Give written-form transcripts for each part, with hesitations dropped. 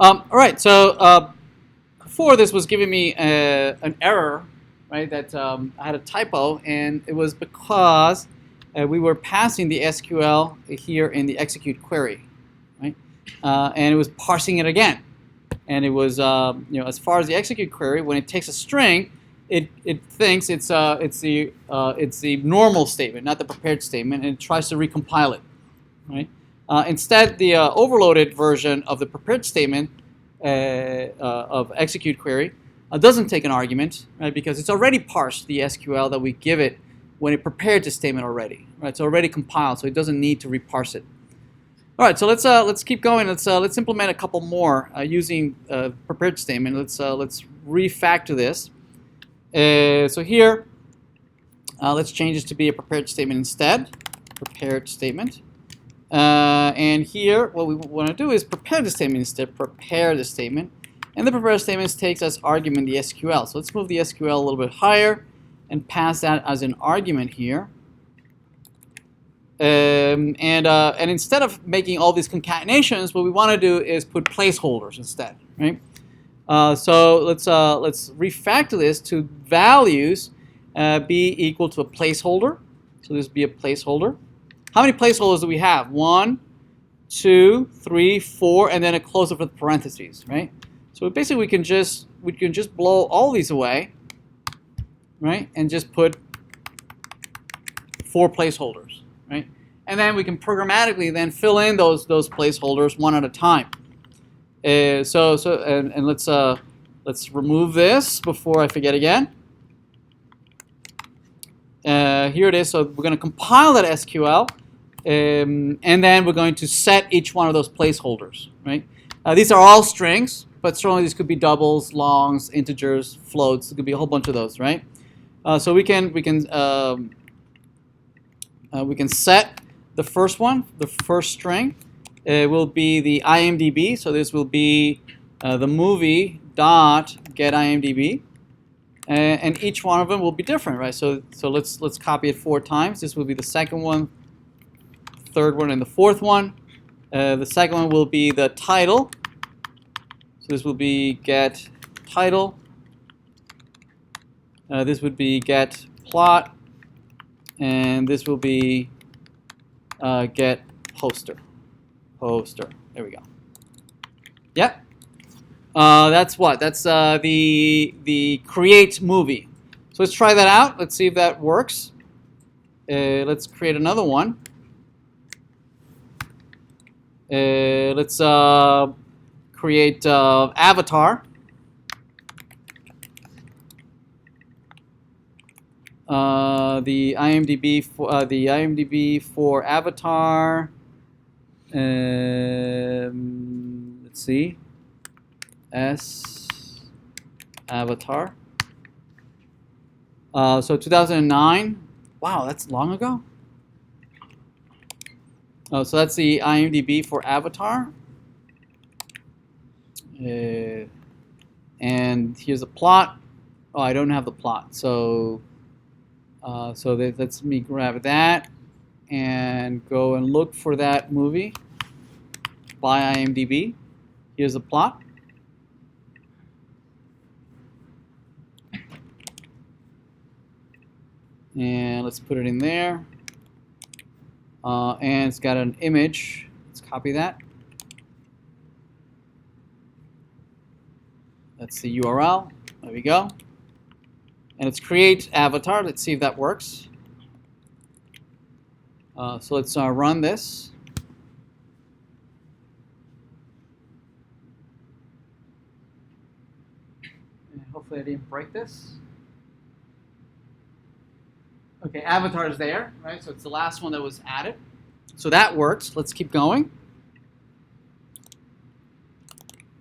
All right, so before this was giving me an error, right? That I had a typo, and it was because we were passing the SQL here in the execute query, right? And it was parsing it again, and it was as far as the execute query, when it takes a string, it thinks it's the normal statement, not the prepared statement, and it tries to recompile it, right? Instead, the overloaded version of the prepared statement of execute query doesn't take an argument, right? Because it's already parsed the SQL that we give it when it prepared the statement already, right? It's already compiled, so it doesn't need to reparse it. All right, so let's keep going. Let's implement a couple more using prepared statement. Let's refactor this. So here, let's change this to be a prepared statement instead. Prepared statement. And here, what we want to do is prepare the statement instead. Prepare the statement. And the prepare statement takes as argument the SQL. So let's move the SQL a little bit higher and pass that as an argument here. And instead of making all these concatenations, what we want to do is put placeholders instead, right? So let's refactor this to values be equal to a placeholder. So this be a placeholder. How many placeholders do we have? 1, 2, 3, 4, and then a close up with parentheses, right? So basically we can just blow all these away, right? And just put 4 placeholders, right? And then we can programmatically then fill in those placeholders one at a time. And let's remove this before I forget again. Here it is. So we're going to compile that SQL, and then we're going to set each one of those placeholders. Right? These are all strings, but certainly these could be doubles, longs, integers, floats. It could be a whole bunch of those. Right? So we can set the first one, the first string. It will be the IMDb. So this will be the movie dot get IMDb. And each one of them will be different, right? So let's copy it 4 times. This will be the second one, third one, and the fourth one. The second one will be the title. So this will be get title. This would be get plot, and this will be get poster. Poster. There we go. Yep. That's what? That's the create movie. So let's try that out. Let's see if that works. Let's create another one. Let's create avatar. The IMDb for avatar. Let's see. S avatar. So 2009. Wow, that's long ago. Oh, so that's the IMDb for Avatar. And here's a plot. Oh, I don't have the plot. So let's me grab that and go and look for that movie by IMDb. Here's the plot. And let's put it in there. And it's got an image. Let's copy that. That's the URL. There we go. And let's create avatar. Let's see if that works. So let's run this. And hopefully I didn't break this. Okay, avatar is there, right? So it's the last one that was added. So that works. Let's keep going.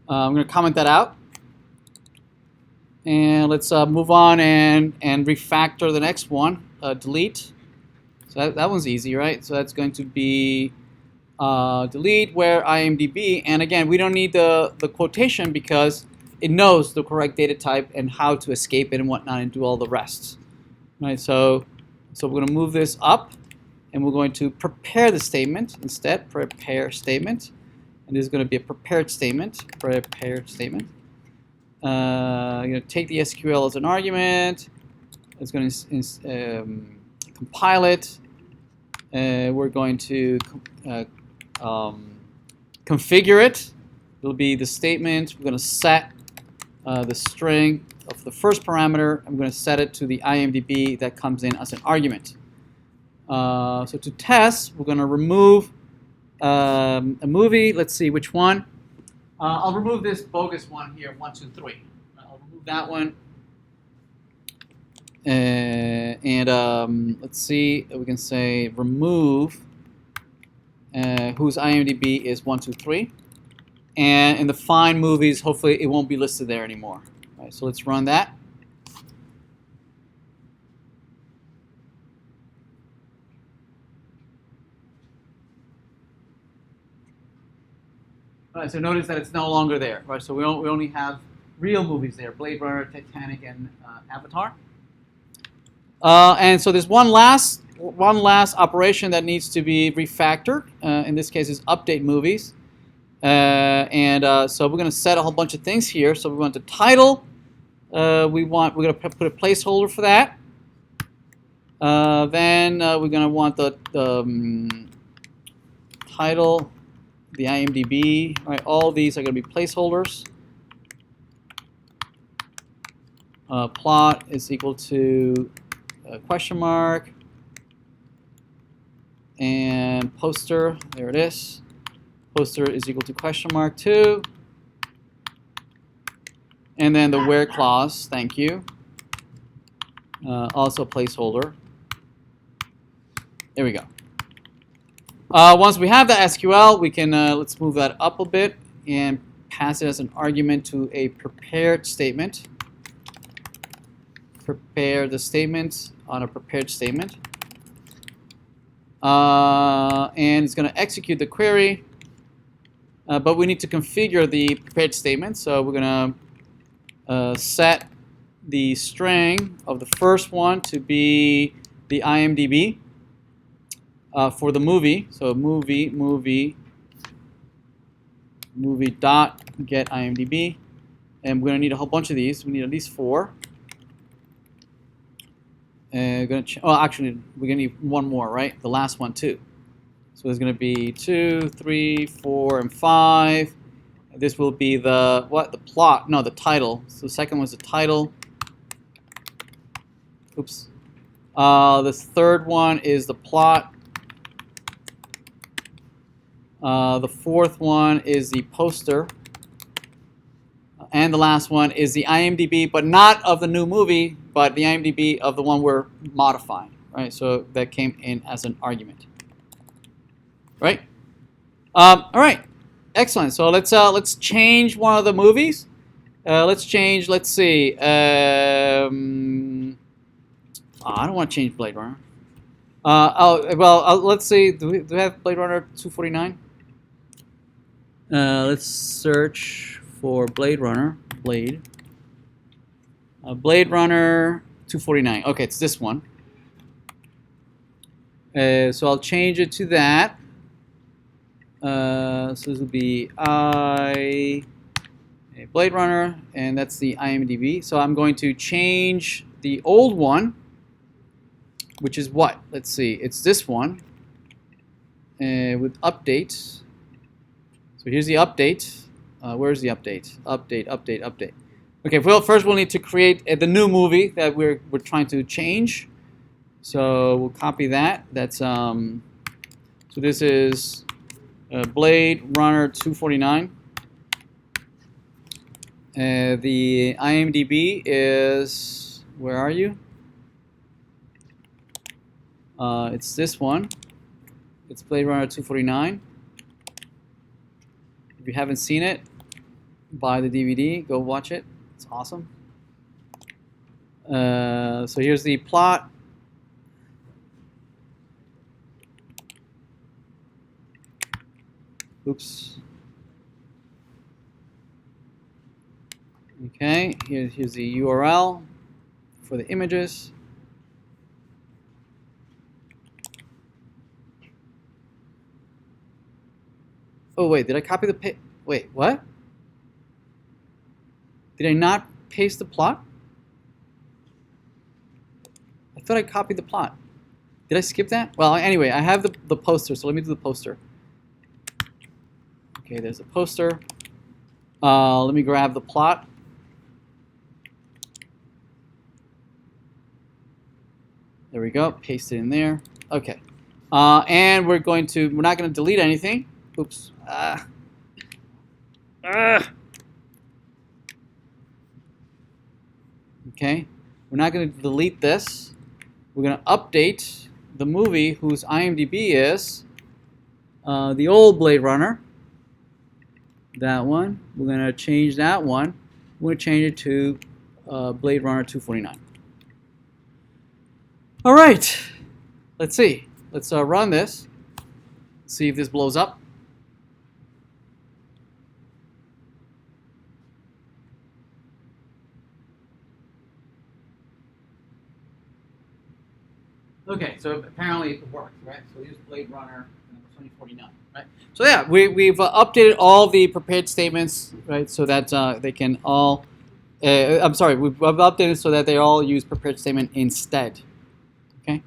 I'm going to comment that out. And let's move on and refactor the next one. Delete. So that one's easy, right? So that's going to be delete where IMDb. And again, we don't need the quotation because it knows the correct data type and how to escape it and whatnot and do all the rest. Right? So we're going to move this up, and we're going to prepare the statement instead. Prepare statement. and this is going to be a prepared statement. Prepared statement. You're going to take the SQL as an argument. It's going to compile it. We're going to configure it. It'll be the statement. We're going to set the string of the first parameter. I'm going to set it to the IMDb that comes in as an argument. So to test, we're going to remove a movie. Let's see which one. I'll remove this bogus one here, 1, 2, 3. I'll remove that one. Let's see, we can say remove whose IMDb is 1, 2, 3. And in the find movies, hopefully it won't be listed there anymore. All right, so let's run that. All right, so notice that it's no longer there. Right, so we only have real movies there: Blade Runner, Titanic, and Avatar. And so there's one last operation that needs to be refactored. In this case, is update movies. So we're going to set a whole bunch of things here. So we want the title. We're going to put a placeholder for that. Then we're going to want the title, the IMDb. Right, all these are going to be placeholders. Plot is equal to question mark, and poster, there it is. Poster is equal to question mark 2, and then the where clause, thank you, also placeholder. There we go. Once we have the SQL, we can let's move that up a bit and pass it as an argument to a prepared statement. Prepare the statement on a prepared statement. And it's going to execute the query. But we need to configure the prepared statement. So we're going to set the string of the first one to be the IMDb for the movie. So movie dot get IMDb. And we're going to need a whole bunch of these. We need at least 4. Actually, we're going to need one more, right? The last one, too. So there's going to be 2, 3, 4, and 5. This will be the plot. No, the title. So the second was the title. Oops. The third one is the plot. The fourth one is the poster. And the last one is the IMDb, but not of the new movie, but the IMDb of the one we're modifying, right? So that came in as an argument, right? All right, excellent. So let's change one of the movies. Let's change. Let's see. I don't want to change Blade Runner. Let's see. Do we have Blade Runner 249? Let's search for Blade Runner. Blade Runner 249. Okay, it's this one. So I'll change it to that. So this will be Blade Runner, and that's the IMDb. So I'm going to change the old one, which is what? Let's see. It's this one with update. So here's the update. Where's the update? Update. Okay. Well, first we'll need to create the new movie that we're trying to change. So we'll copy that. That's so this is Blade Runner 249. The IMDb is, where are you? It's this one. It's Blade Runner 249. If you haven't seen it, buy the DVD. Go watch it. It's awesome. So here's the plot. Oops. Okay, here's the URL for the images. Oh wait, did I copy the wait, what? Did I not paste the plot? I thought I copied the plot. Did I skip that? Well, anyway, I have the poster, so let me do the poster. Okay, there's a poster. Let me grab the plot. There we go, paste it in there. Okay, and we're not going to delete anything. Oops. Okay, we're not going to delete this. We're going to update the movie whose IMDb is the old Blade Runner. That one. We're going to change that one. We're going to change it to Blade Runner 249. All right. Let's see. Let's run this. See if this blows up. Okay, so apparently it worked, right? So here's Blade Runner 2049, right? So yeah, we've updated all the prepared statements, right? So that they can all, I'm sorry, we've updated so that they all use prepared statement instead. Okay,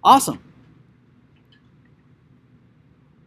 awesome.